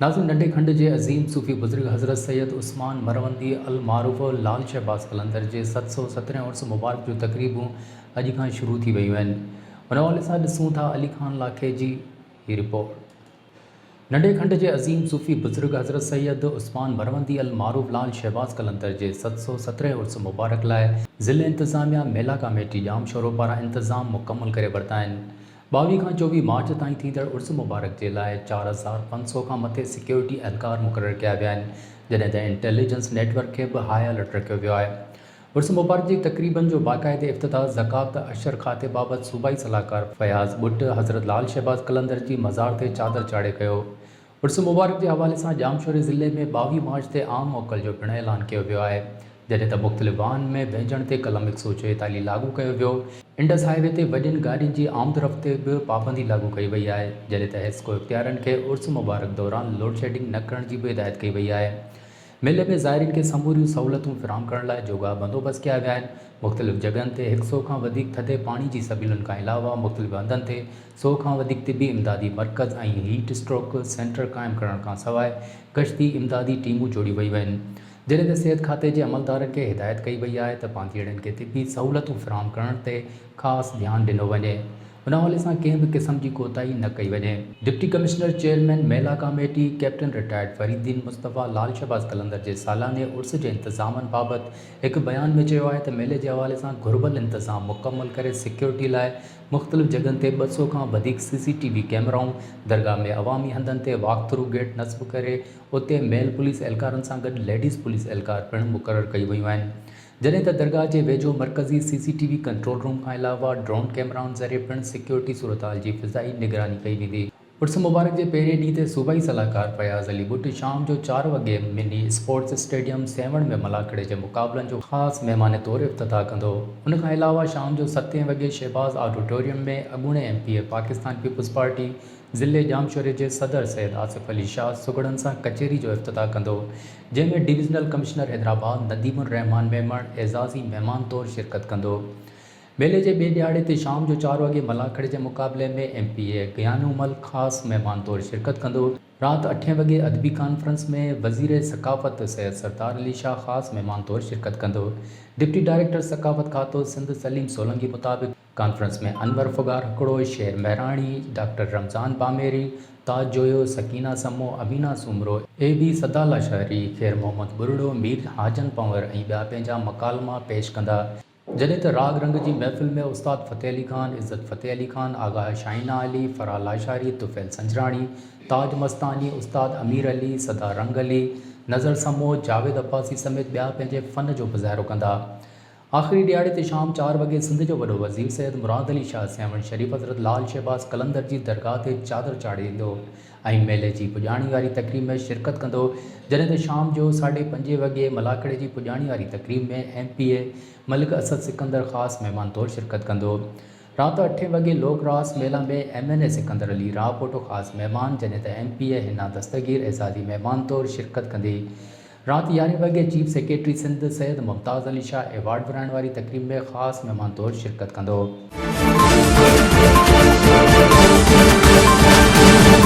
नाज़िम नंढे खंड के अज़ीम सूफ़ी बुज़ुर्ग हज़रत सैयद उस्मान मरवंदी अल मारूफ़ लाल शहबाज़ कलंदर के 717 उर्स मुबारक जो तकरीबूं अॼु खां शुरू थी वयूं आहिनि। उन हवाले सां ॾिसूं था अली खान लाखे जी ही रिपोर्ट। नंढे खंड के अज़ीम सूफ़ी बुज़ुर्ग हज़रत सैयद उस्मान मरवंदी अल मारूफ़ लाल शहबाज़ कलंदर के 717 उर्स मुबारक लाइ ज़िले इंतज़ामिया मेला कमेटी जाम शोरो पारां इंतज़ाम मुकम्मल करे वरिता आहिनि। 22 खां 24 मार्च ताईं थींदड़ उर्स मुबारक के लाइ 4500 खां मथे सिक्योरिटी एहलकार मुक़ररु कया विया आहिनि, जॾहिं त इंटेलिजेंस नेटवर्क खे बि हाई अलर्ट रखियो वियो आहे। उर्स मुबारक जी तक़रीबनि जो बाक़ाइदे इफ़्तिताह ज़कात अशर खाते बाबति सूबाई सलाहकार फयाज़ बुट हज़रत लाल शहबाज़ कलंदर जी मज़ार ते चादर चाढ़े कयो। उर्स मुबारक के हवाले सां जामशोरे ज़िले में 22 मार्च ते आम मोकल जो पिणु ऐलान कयो वियो आहे, जॾहिं त मुख़्तलिफ़ वाहन में वेझण ते कलम 144 लागू कयो वियो। इंडस हाईवे ते वॾियुनि गाॾियुनि जी आमदरफ़्त ते बि पाबंदी लागू कई वई आहे, जॾहिं त हिस्को इख़्तियारनि खे उर्स मुबारक दौरान लोड शेडिंग न करण जी बि हिदायत कई वई आहे। मेले में ज़ाइरीन खे समूरियूं सहूलियतूं फ़राहम करण लाइ जोगा बंदोबस्त कया विया आहिनि। मुख़्तलिफ़ जॻहनि ते 100 खां वधीक थधे पाणी जी सबीलुनि खां अलावा मुख़्तलिफ़ हंधनि ते 100 खां वधीक तिबी इमदादी मर्कज़ ऐं हीट स्ट्रोक सेंटर क़ाइमु करण खां सवाइ गश्ती इमदादी टीमूं जोड़ी वयूं आहिनि, जॾहिं त सिहत खाते जे अमलदारनि खे हिदायत कई वई आहे त पांधीअड़नि खे तिबी सहूलियतूं फ़राहम करण ते ख़ासि ध्यानु ॾिनो वञे। उन हवाले सां कंहिं बि क़िस्म जी कोताही न कई वञे। डिप्टी कमिश्नर चेयरमैन मेला कमेटी कैप्टन रिटायर्ड फरीदीन मुस्तफ़ा लाल शहबाज़ कलंदर जे सालाने उर्स जे इंतज़ामनि बाबति हिकु बयान में चयो आहे त मेले जे हवाले सां घुर्बल इंतज़ाम मुकम्मल करे सिक्योरिटी लाइ मुख़्तलिफ़ जॻहनि ते 200 खां वधीक CCTV कैमराऊं, दरगाह में अवामी हंधनि ते वॉक थ्रू गेट नस्ब करे उते मेल पुलिस एहलकारनि सां गॾु लेडीज़ पुलिस एहलकार पिणु मुक़ररु कई वयूं आहिनि, जॾहिं त दरगाह जे वेझो मरकज़ी CCTV कंट्रोल रूम खां अलावा ड्रोन कैमराउनि ज़रिए पिणु सिक्योरिटी सूरतहाल जी फ़िज़ाई निगरानी कई वेंदी। उर्स मुबारक जे पहिरें ॾींहं ते सूबाई सलाहकार फयाज़ अली बुट शाम जो 4 वॻे मिनी स्पोर्ट्स स्टेडियम सेवण में मलाखड़े जे मुक़ाबलनि जो ख़ासि महिमान तौरु इफ़्तिताह कंदो। उन खां अलावा शाम जो 7 वॻे शहबाज़ ऑडिटोरियम में अॻूणे MPA पाकिस्तान पीपल्स पार्टी ज़िले जामशोरे जे सदर सैयद आसिफ़ अली शाह सुगड़नि सां कचहरी जो इफ़्तिताह कंदो, जंहिंमें डिविज़नल कमिश्नर हैदराबाद नदीमुर रहमान मेमण एज़ाज़ी महिमान तौरु शिरकत कंदो। मेले जे ॿिए ॾियारे ते शाम जो 4 वॻे मलाखड़े जे मुक़ाबले में MPA क़यानुमल ख़ासि महिमान तौरु शिरकत कंदो। राति 8 वॻे अदबी कॉन्फ्रेंस में वज़ीर सक़ाफ़त सैयद सरतार अली शाह ख़ासि महिमान तौरु शिरकत कंदो। डिप्टी डायरेक्टर सक़ाफ़त खातो सिंध सलीम सोलंकी मुताबिक़ कॉन्फ्रेंस में अनवर फुगार हकड़ो, शेर महराणी, डॉक्टर रमज़ान बामेरी, ताज जोयो, सकीना समो, अमीना सुमरो, AB सदाला शहरी, खैर मोहम्मद बुरड़ो, मीर हाजन पंवर ऐं ॿिया पंहिंजा मकालमा पेश कंदा, जॾहिं त राग रंग जी महफ़िल में उस्ताद फ़तेह अली खान, इज़्ज़त फ़तेह अली खान, आगाह शाहीना अली, फराह लाशारी, तुफ़ैल संजराणी, ताज मस्तानी, उस्ताद अमीर अली, सदा रंग अली, नज़र समो, जावेद अब्बासी समेत ॿिया पंहिंजे फ़न जो मुज़ाहिरो कंदा। आख़िरी ॾियारे ते शाम 4 वॻे सिंध जो वॾो वज़ीर सैयद मुराद अली शाह सेवण शरीफ़ हज़रत लाल शहबाज़ कलंदर जी दरगाह ते चादर चाढ़ींदो ऐं मेले जी पुॼाणी वारी तक़रीब में शिरकत कंदो, जॾहिं त शाम जो 5:30 वॻे मलाखड़े जी पुॼाणी वारी तक़रीब में MPA मलिक असद सिकंदर ख़ासि महिमान तौरु शिरकत कंदो। राति 8 वॻे लोक रास मेला में MNA सिकंदर अली रावपोटो ख़ासि महिमान, जॾहिं त MPA हिना दस्तगीर एज़ाज़ी महिमान तौरु शिरकत कंदी। राति 11 वॻे chief secretary Sindh Syed Mumtaz Ali Shah award विराइण वारी तक़रीब में ख़ासि महिमान तौरु शिरकत कंदो।